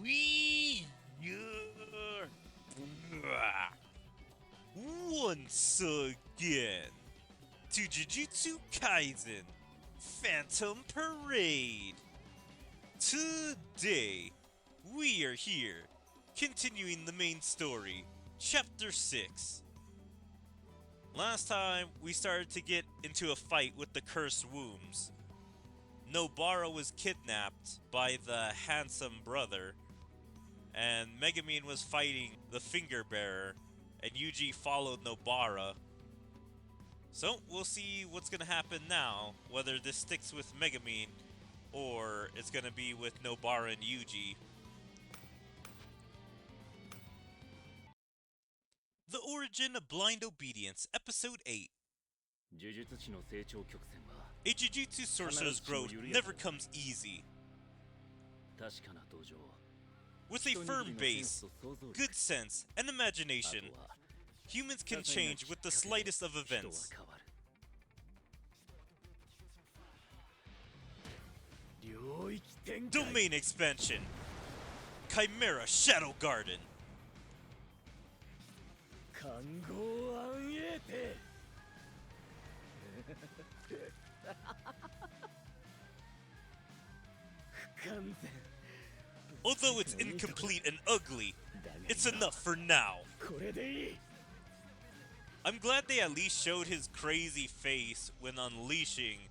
We once again to Jujutsu Kaisen Phantom Parade. Today we are here continuing the main story, Chapter 6. Last time we started to get into a fight with the cursed wombs. Nobara was kidnapped by the handsome brother, and Megumin was fighting the finger bearer, and Yuji followed Nobara. So we'll see what's gonna happen now, whether this sticks with Megumin or it's gonna be with Nobara and Yuji. The Origin of Blind Obedience, Episode 8. A Jujutsu sorcerer's growth never comes easy. With a firm base, good sense, and imagination, humans can change with the slightest of events. Domain expansion. Chimera Shadow Garden. Although it's incomplete and ugly, it's enough for now. I'm glad they at least showed his crazy face when unleashing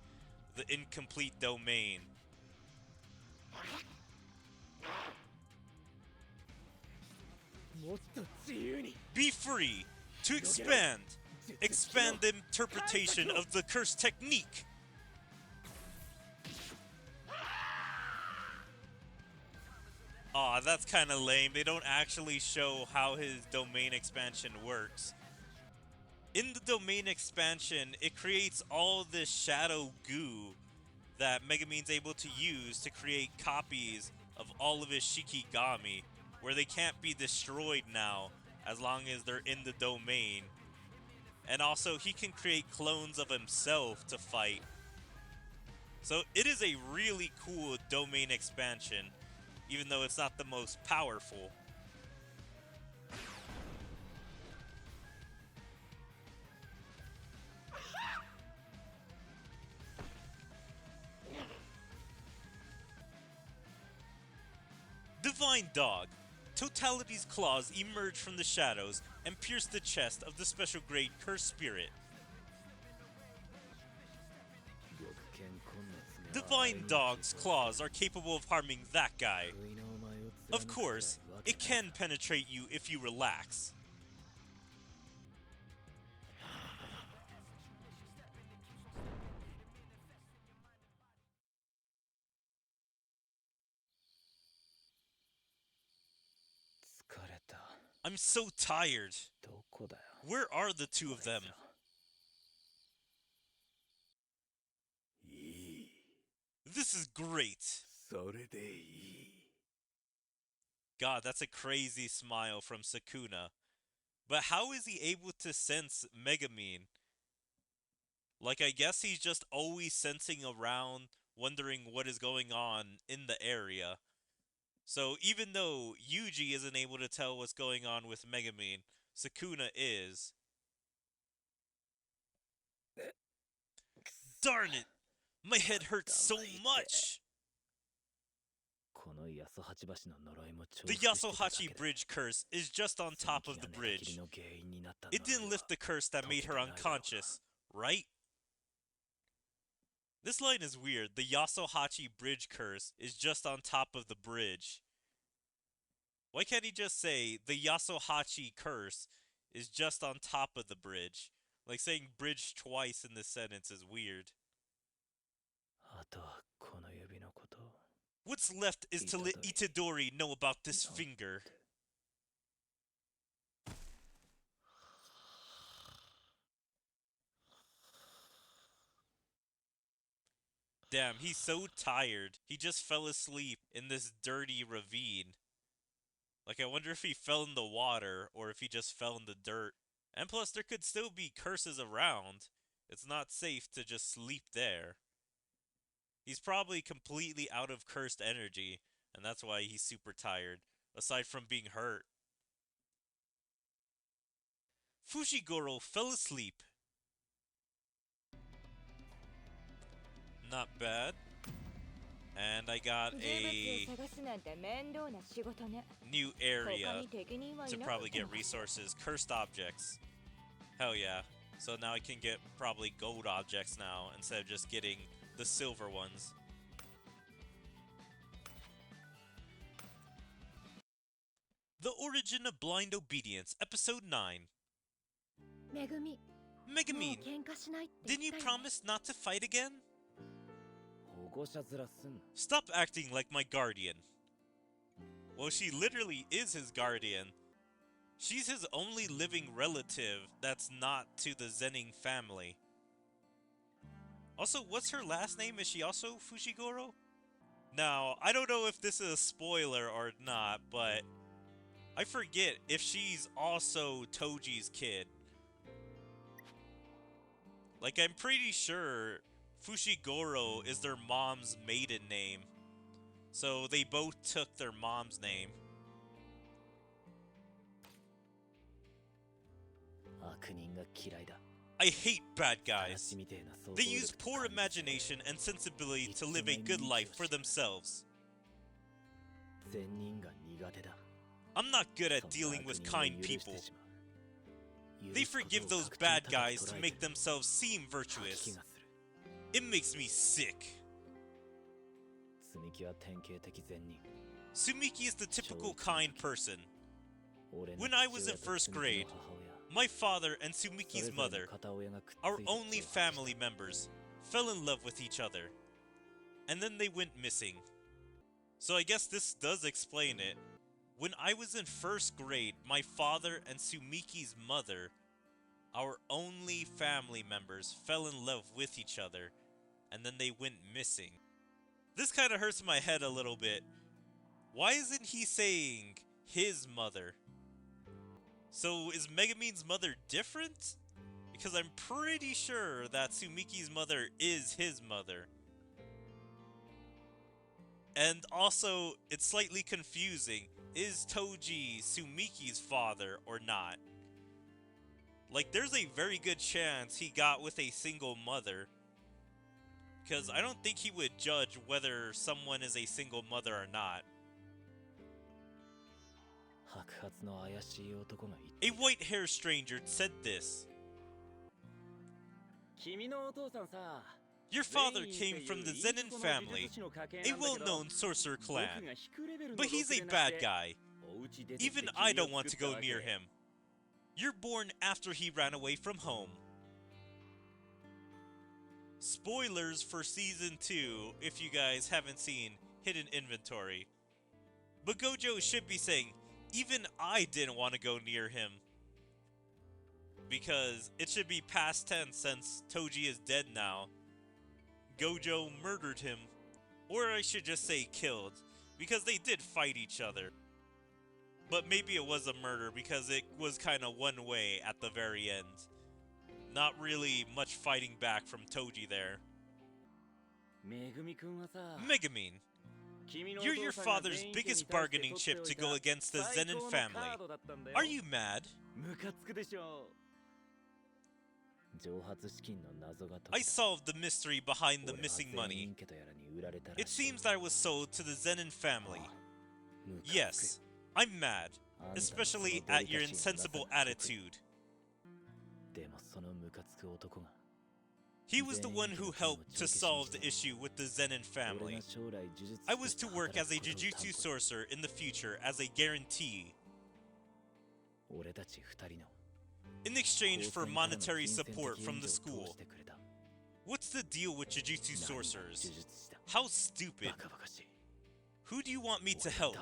the incomplete domain. Be free to expand. Expand the interpretation of the curse technique. Aw, that's kinda lame. They don't actually show how his domain expansion works. In the domain expansion, it creates all this shadow goo that Megumin's able to use to create copies of all of his Shikigami, where they can't be destroyed now as long as they're in the domain. And also, he can create clones of himself to fight. So it is a really cool domain expansion, even though it's not the most powerful. Divine Dog. Totality's claws emerge from the shadows and pierce the chest of the special grade Cursed Spirit. Divine Dog's claws are capable of harming that guy. Of course, it can penetrate you if you relax. I'm so tired. Where are the two of them? This is great. God, that's a crazy smile from Sukuna. But how is he able to sense Megumin? Like, I guess he's just always sensing around, wondering what is going on in the area. So even though Yuji isn't able to tell what's going on with Megumin, Sukuna is. Darn it! My head hurts so much! The Yasuhachi Bridge curse is just on top of the bridge. It didn't lift the curse that made her unconscious, right? This line is weird. The Yasuhachi Bridge curse is just on top of the bridge. Why can't he just say, the Yasuhachi curse is just on top of the bridge? Like, saying bridge twice in this sentence is weird. What's left is to let Itadori know about this finger. Damn, he's so tired. He just fell asleep in this dirty ravine. Like, I wonder if he fell in the water or if he just fell in the dirt. And plus, there could still be curses around. It's not safe to just sleep there. He's probably completely out of cursed energy, And that's why he's super tired, aside from being hurt. Fushiguro fell asleep. Not bad. And I got a new area to probably get resources. Cursed objects. Hell yeah. So now I can get probably gold objects now instead of just getting the silver ones. The Origin of Blind Obedience, Episode 9. Megumin, didn't you promise not to fight again? Stop acting like my guardian. Well, she literally is his guardian. She's his only living relative that's not to the Zenin family. Also, what's her last name? Is she also Fushiguro? Now, I don't know if this is a spoiler or not, but I forget if she's also Toji's kid. Like, I'm pretty sure Fushiguro is their mom's maiden name. So they both took their mom's name. I hate bad guys. They use poor imagination and sensibility to live a good life for themselves. I'm not good at dealing with kind people. They forgive those bad guys to make themselves seem virtuous. It makes me sick. Sumiki is the typical kind person. When I was in first grade, my father and Sumiki's mother, our only family members, fell in love with each other. And then they went missing. So I guess this does explain it. When I was in first grade, my father and Sumiki's mother, our only family members, fell in love with each other, and then they went missing. This kind of hurts my head a little bit. Why isn't he saying his mother? So is Megumin's mother different? Because I'm pretty sure that Sumiki's mother is his mother. And also, it's slightly confusing. Is Toji Sumiki's father or not? Like, there's a very good chance he got with a single mother. Because I don't think he would judge whether someone is a single mother or not. A white-haired stranger said this. Your father came from the Zenin family, a well-known sorcerer clan, but he's a bad guy. Even I don't want to go near him. You're born after he ran away from home. Spoilers for Season 2 if you guys haven't seen Hidden Inventory. But Gojo should be saying, even I didn't want to go near him. Because it should be past tense since Toji is dead now. Gojo murdered him. Or I should just say killed. Because they did fight each other. But maybe it was a murder because it was kind of one way at the very end. Not really much fighting back from Toji there. Megumin, you're your father's biggest bargaining chip to go against the Zenin family. Are you mad? I solved the mystery behind the missing money. It seems that I was sold to the Zenin family. Yes, I'm mad, especially at your insensible attitude. He was the one who helped to solve the issue with the Zenin family. I was to work as a Jujutsu sorcerer in the future as a guarantee. In exchange for monetary support from the school. What's the deal with Jujutsu sorcerers? How stupid. Who do you want me to help?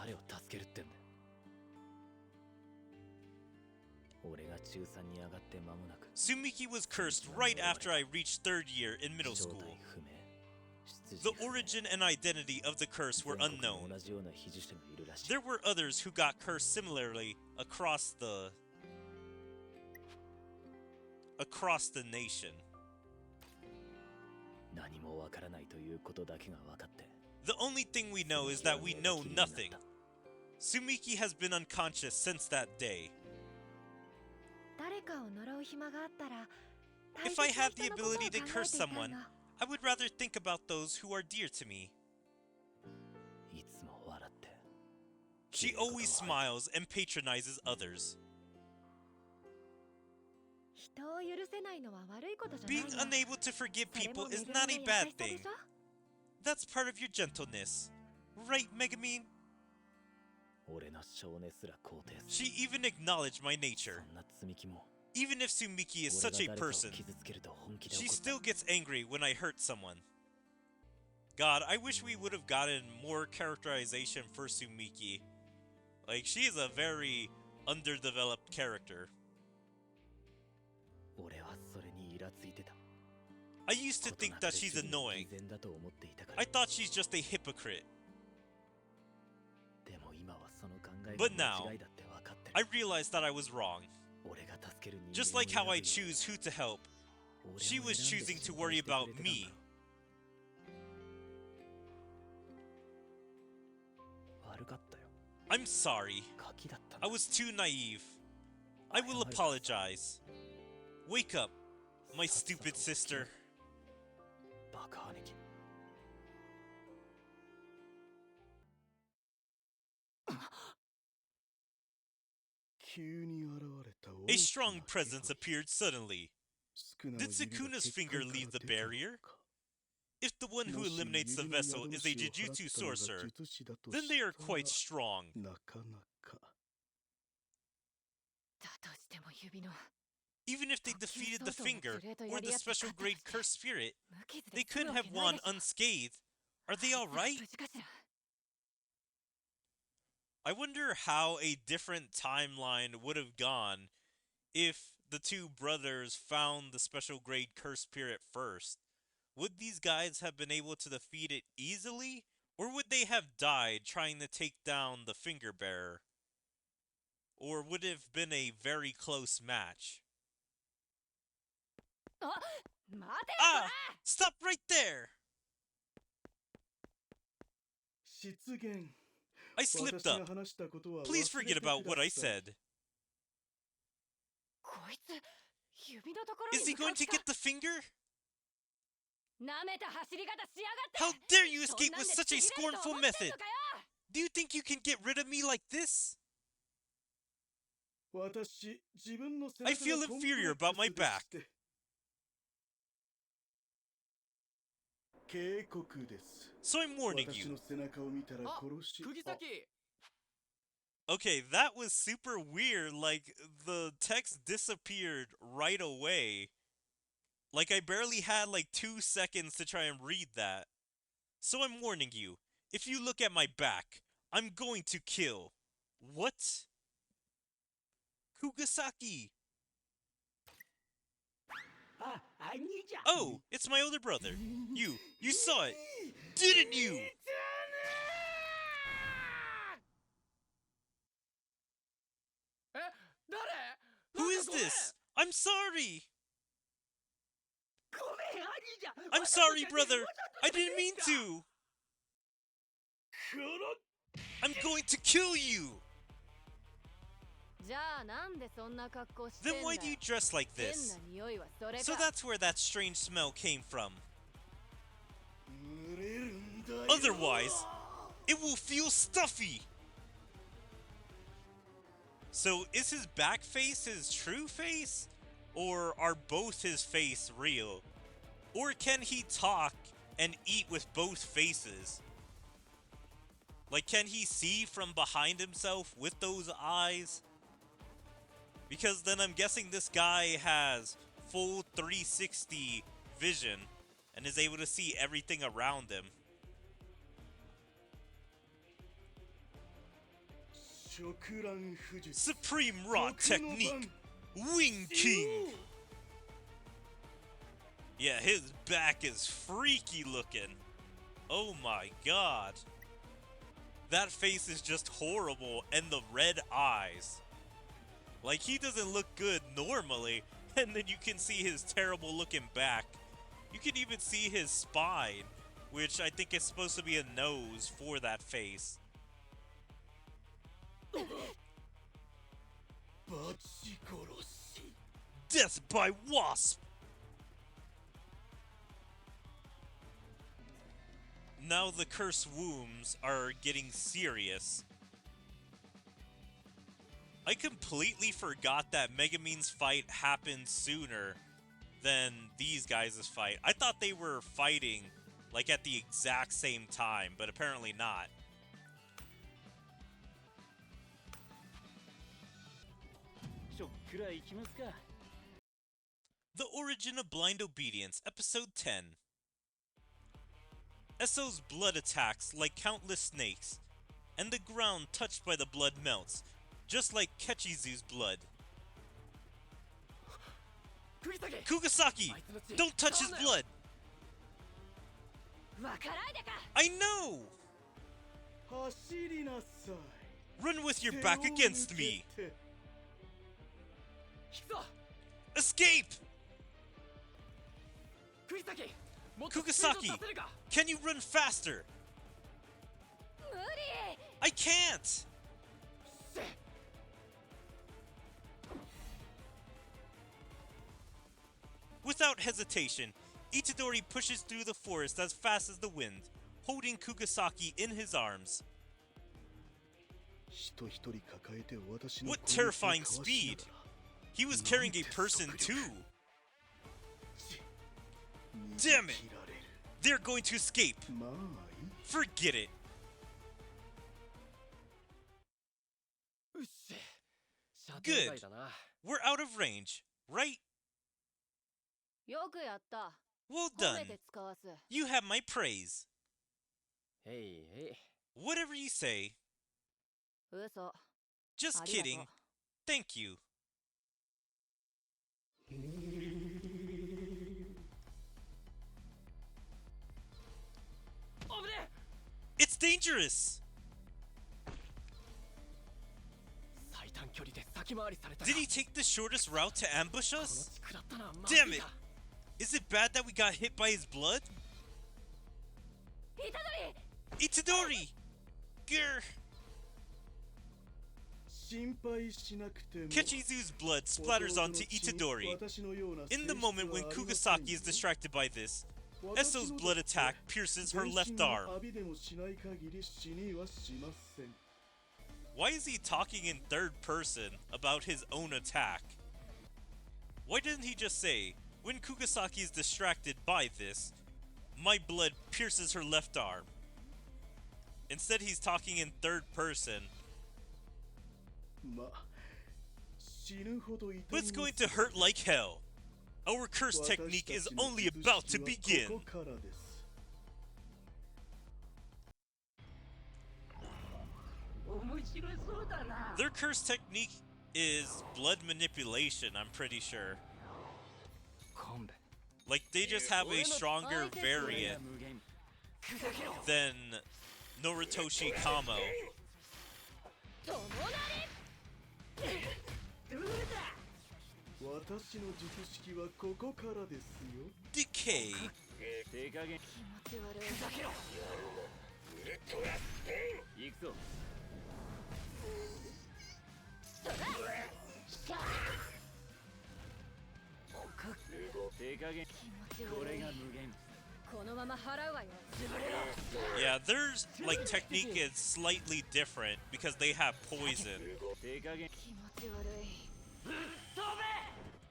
Sumiki was cursed right after I reached 3rd year in middle school. The origin and identity of the curse were unknown. There were others who got cursed similarly across the nation. The only thing we know is that we know nothing. Sumiki has been unconscious since that day. If I had the ability to curse someone, I would rather think about those who are dear to me. She always smiles and patronizes others. Being unable to forgive people is not a bad thing. That's part of your gentleness. Right, Megumin? She even acknowledged my nature. Even if Sumiki is such a person, she still gets angry when I hurt someone. God, I wish we would have gotten more characterization for Sumiki. Like, she is a very underdeveloped character. I used to think that she's annoying. I thought she's just a hypocrite. But now, I realized that I was wrong. Just like how I choose who to help, she was choosing to worry about me. I'm sorry. I was too naive. I will apologize. Wake up, my stupid sister. A strong presence appeared suddenly. Did Sukuna's finger leave the barrier? If the one who eliminates the vessel is a Jujutsu sorcerer, then they are quite strong. Even if they defeated the finger or the special grade cursed spirit, they couldn't have won unscathed. Are they alright? I wonder how a different timeline would have gone if the two brothers found the special grade cursed spirit first. Would these guys have been able to defeat it easily? Or would they have died trying to take down the finger bearer? Or would it have been a very close match? Ah! Stop right there! I slipped up. Please forget about what I said. Is he going to get the finger? How dare you escape with such a scornful method? Do you think you can get rid of me like this? I feel inferior about my back. So I'm warning you. Okay, that was super weird. Like, the text disappeared right away. Like, I barely had like 2 seconds to try and read that. So I'm warning you. If you look at my back, I'm going to kill. What? Kugasaki! Oh, it's my older brother. You saw it, didn't you? Who is this? I'm sorry! I'm sorry, brother! I didn't mean to! I'm going to kill you! Then why do you dress like this? So that's where that strange smell came from. Otherwise, it will feel stuffy! So is his back face his true face? Or are both his face real? Or can he talk and eat with both faces? Like, can he see from behind himself with those eyes? Because then I'm guessing this guy has full 360 vision and is able to see everything around him. Supreme Rock Technique! Wing King! Yeah, his back is freaky looking. Oh my god. That face is just horrible, and the red eyes. Like, he doesn't look good normally, and then you can see his terrible looking back. You can even see his spine, which I think is supposed to be a nose for that face. Death by wasp! Now the cursed wombs are getting serious. I completely forgot that Megumin's fight happened sooner than these guys' fight. I thought they were fighting like at the exact same time, but apparently not. The Origin of Blind Obedience, Episode 10. Esso's blood attacks like countless snakes, and the ground touched by the blood melts, just like Kechizu's blood. Kugasaki! Don't touch his blood! I know! Run with your back against me! Escape! Kugasaki! Can you run faster? I can't! Without hesitation, Itadori pushes through the forest as fast as the wind, holding Kugasaki in his arms. What terrifying speed! He was carrying a person too! Damn it! They're going to escape! Forget it! Good! We're out of range, right? Well done! You have my praise! Whatever you say. Just kidding. Thank you. It's dangerous! Did he take the shortest route to ambush us? Damn it! Is it bad that we got hit by his blood? Itadori! Grr! Kechizu's blood splatters onto Itadori. In the moment when Kugasaki is distracted by this, Esso's blood attack pierces her left arm. Why is he talking in third person about his own attack? Why didn't he just say, when Kugasaki is distracted by this, my blood pierces her left arm? Instead he's talking in third person. But it's going to hurt like hell. Our curse technique is only about to begin. Their curse technique is blood manipulation, I'm pretty sure. Like, they just have a stronger variant than Noritoshi Kamo. Decay. Yeah, there's like technique is slightly different because they have poison.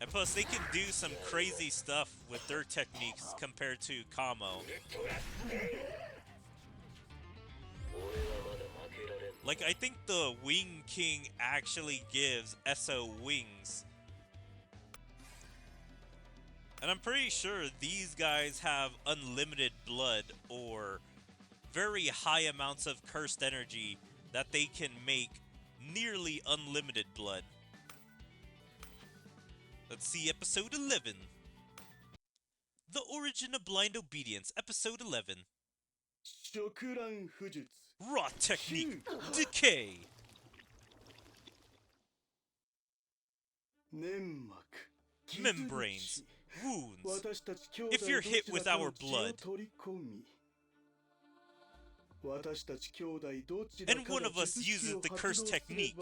And plus they can do some crazy stuff with their techniques compared to Kamo. Like, I think the Wing King actually gives Esso wings. And I'm pretty sure these guys have unlimited blood or very high amounts of cursed energy that they can make nearly unlimited blood. Let's see episode 11. The Origin of Blind Obedience, episode 11. Raw technique, decay. Membranes, wounds. If you're hit with our blood, and one of us uses the curse technique,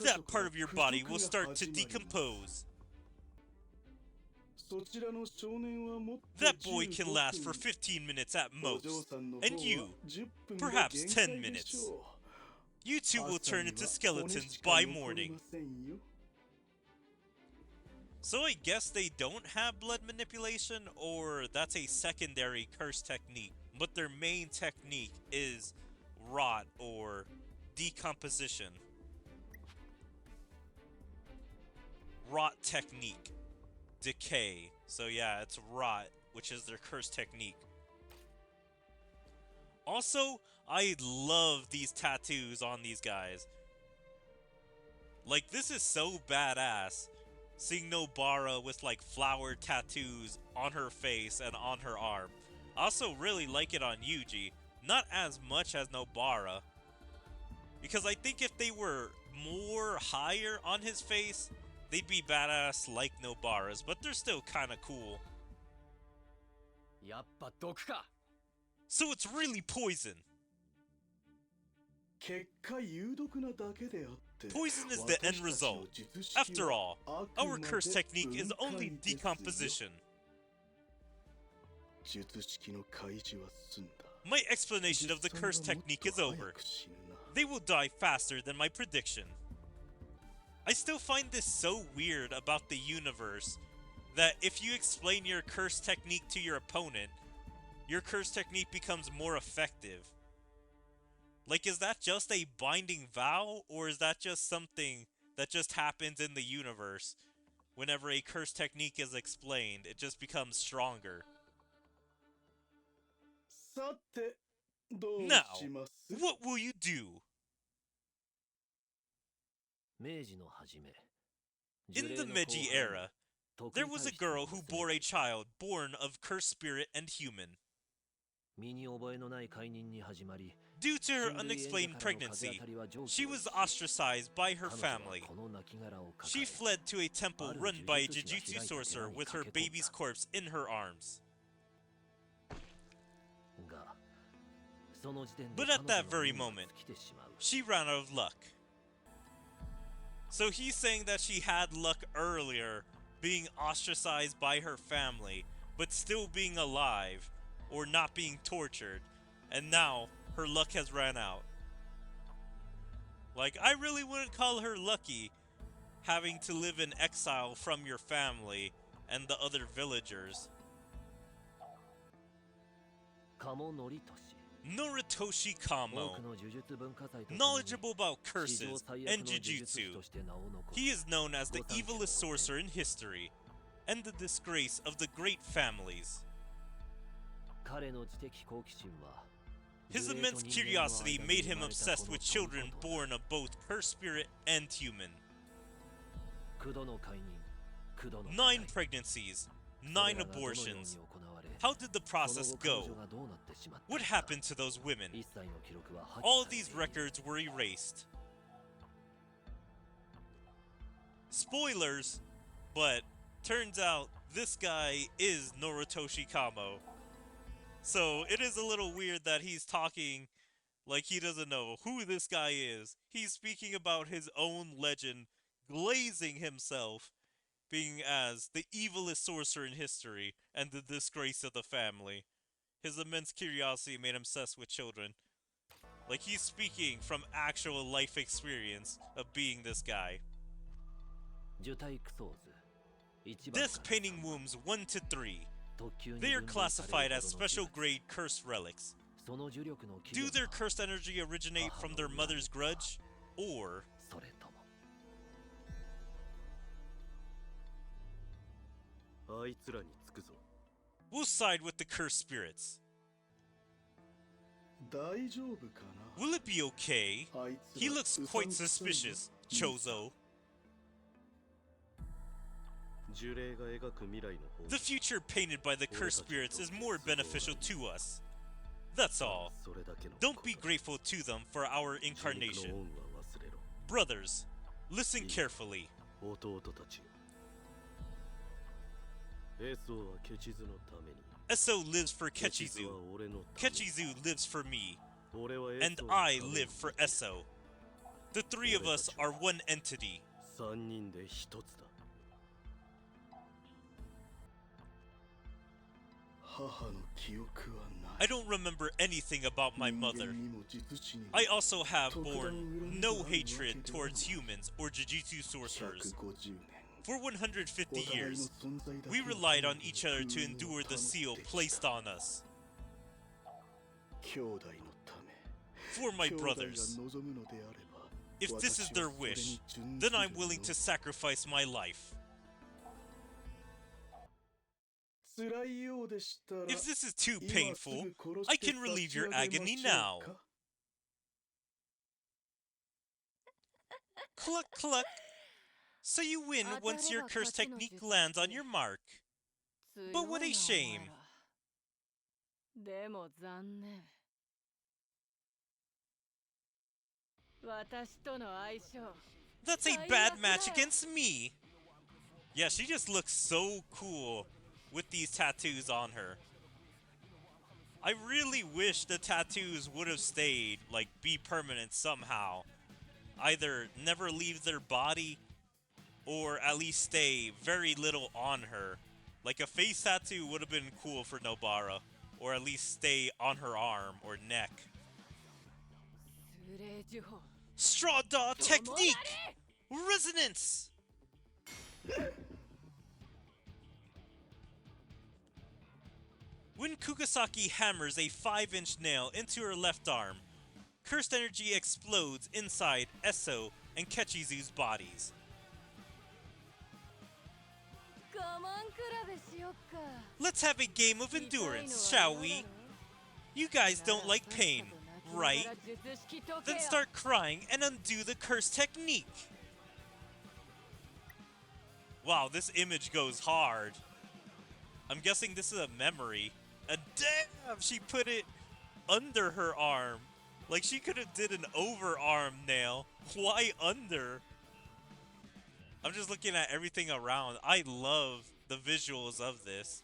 that part of your body will start to decompose. That boy can last for 15 minutes at most, and you, perhaps 10 minutes. You two will turn into skeletons by morning. So I guess they don't have blood manipulation, or that's a secondary curse technique, but their main technique is rot or decomposition. Rot technique. Decay. So yeah, it's rot, which is their curse technique. Also, I love these tattoos on these guys. Like, this is so badass. Seeing Nobara with like flower tattoos on her face and on her arm. I also really like it on Yuji. Not as much as Nobara. Because I think if they were more higher on his face, they'd be badass like Nobara's, but they're still kinda cool. So it's really poison. Poison is the end result. After all, our curse technique is only decomposition. My explanation of the curse technique is over. They will die faster than my prediction. I still find this so weird about the universe, that if you explain your curse technique to your opponent, your curse technique becomes more effective. Like, is that just a binding vow, or is that just something that just happens in the universe? Whenever a curse technique is explained, it just becomes stronger. Now, what will you do? In the Meiji era, there was a girl who bore a child born of cursed spirit and human. Due to her unexplained pregnancy, she was ostracized by her family. She fled to a temple run by a Jujutsu sorcerer with her baby's corpse in her arms. But at that very moment, she ran out of luck. So he's saying that she had luck earlier, being ostracized by her family, but still being alive, or not being tortured, and now her luck has ran out. Like, I really wouldn't call her lucky, having to live in exile from your family and the other villagers. Noritoshi Kamo, knowledgeable about curses and Jujutsu. He is known as the evilest sorcerer in history, and the disgrace of the great families. His immense curiosity made him obsessed with children born of both cursed spirit and human. 9 pregnancies, 9 abortions. How did the process go? What happened to those women? All these records were erased. Spoilers, but turns out this guy is Noritoshi Kamo. So it is a little weird that he's talking like he doesn't know who this guy is. He's speaking about his own legend, glazing himself, being as the evilest sorcerer in history and the disgrace of the family. His immense curiosity made him obsessed with children. Like, he's speaking from actual life experience of being this guy. Death painting wombs 1 to 3. They are classified as special grade cursed relics. Do their cursed energy originate from their mother's grudge, or... We'll side with the cursed spirits. Will it be okay? He looks quite suspicious, Chozo. The future painted by the cursed spirits is more beneficial to us. That's all. Don't be grateful to them for our incarnation. Brothers, listen carefully. Eso lives for Kechizu. Kechizu lives for me. And I live for Eso. The three of us are one entity. I don't remember anything about my mother. I also have borne no hatred towards humans or Jujutsu sorcerers. For 150 years, we relied on each other to endure the seal placed on us. For my brothers. If this is their wish, then I'm willing to sacrifice my life. If this is too painful, I can relieve your agony now. Cluck cluck. So you win once your curse technique lands on your mark. But what a shame. That's a bad match against me. Yeah, she just looks so cool with these tattoos on her. I really wish the tattoos would have stayed, like, be permanent somehow. Either never leave their body, or at least stay very little on her. Like a face tattoo would have been cool for Nobara, or at least stay on her arm or neck. Straw Daw Technique! Resonance! When Kugasaki hammers a 5-inch nail into her left arm, cursed energy explodes inside Eso and Kechizu's bodies. Let's have a game of endurance, shall we? You guys don't like pain, right? Then start crying and undo the curse technique. Wow, this image goes hard. I'm guessing this is a memory. And damn, she put it under her arm. Like she could have did an overarm nail. Why under? I'm just looking at everything around. I love the visuals of this.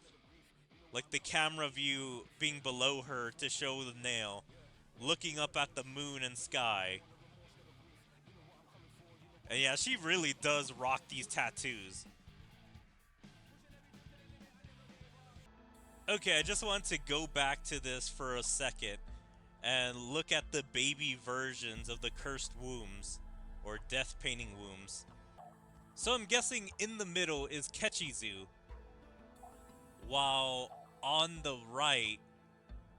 Like the camera view being below her to show the nail. Looking up at the moon and sky. And yeah, she really does rock these tattoos. Okay, I just want to go back to this for a second and look at the baby versions of the cursed wombs, or death painting wombs. So I'm guessing in the middle is Kechizu, while on the right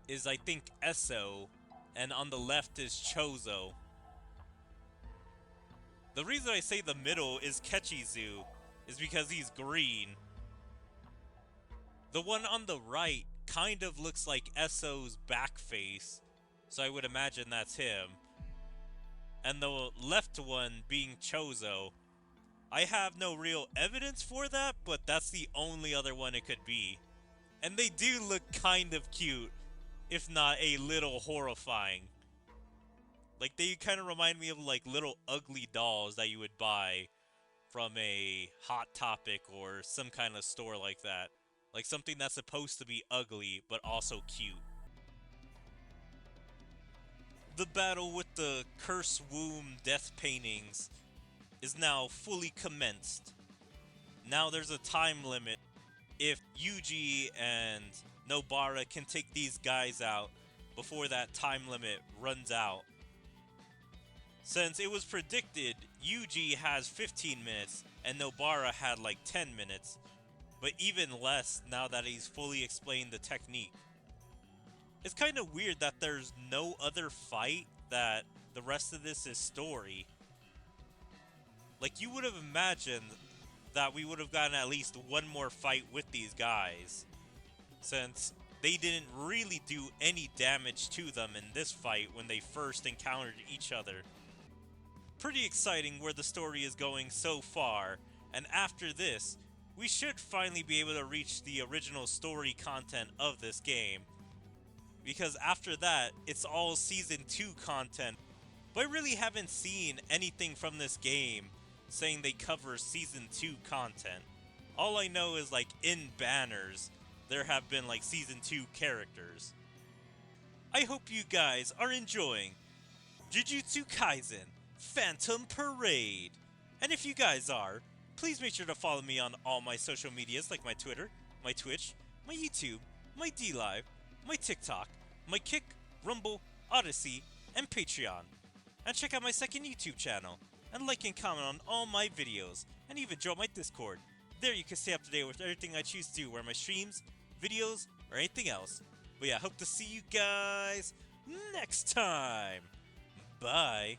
is, I think, Eso, and on the left is Chozo. The reason I say the middle is Kechizu is because he's green. The one on the right kind of looks like Eso's back face, so I would imagine that's him. And the left one being Chozo. I have no real evidence for that, but that's the only other one it could be. And they do look kind of cute, if not a little horrifying. Like, they kind of remind me of, like, little ugly dolls that you would buy from a Hot Topic or some kind of store like that. Like something that's supposed to be ugly, but also cute. The battle with the Curse Womb death paintings is now fully commenced. Now there's a time limit if Yuji and Nobara can take these guys out before that time limit runs out. Since it was predicted Yuji has 15 minutes and Nobara had like 10 minutes, but even less now that he's fully explained the technique. It's kind of weird that there's no other fight, that the rest of this is story. Like, you would have imagined that we would have gotten at least one more fight with these guys, since they didn't really do any damage to them in this fight when they first encountered each other. Pretty exciting where the story is going so far, and after this, we should finally be able to reach the original story content of this game. Because after that, it's all Season 2 content. But I really haven't seen anything from this game saying they cover Season 2 content. All I know is, like, in banners, there have been like season 2 characters. I hope you guys are enjoying Jujutsu Kaisen Phantom Parade. And if you guys are, please make sure to follow me on all my social medias like my Twitter, my Twitch, my YouTube, my DLive, my TikTok, my Kick, Rumble, Odyssey, and Patreon. And check out my second YouTube channel, and like and comment on all my videos, and even join my Discord. There you can stay up to date with everything I choose to do, where my streams, videos, or anything else. But yeah, hope to see you guys next time. Bye.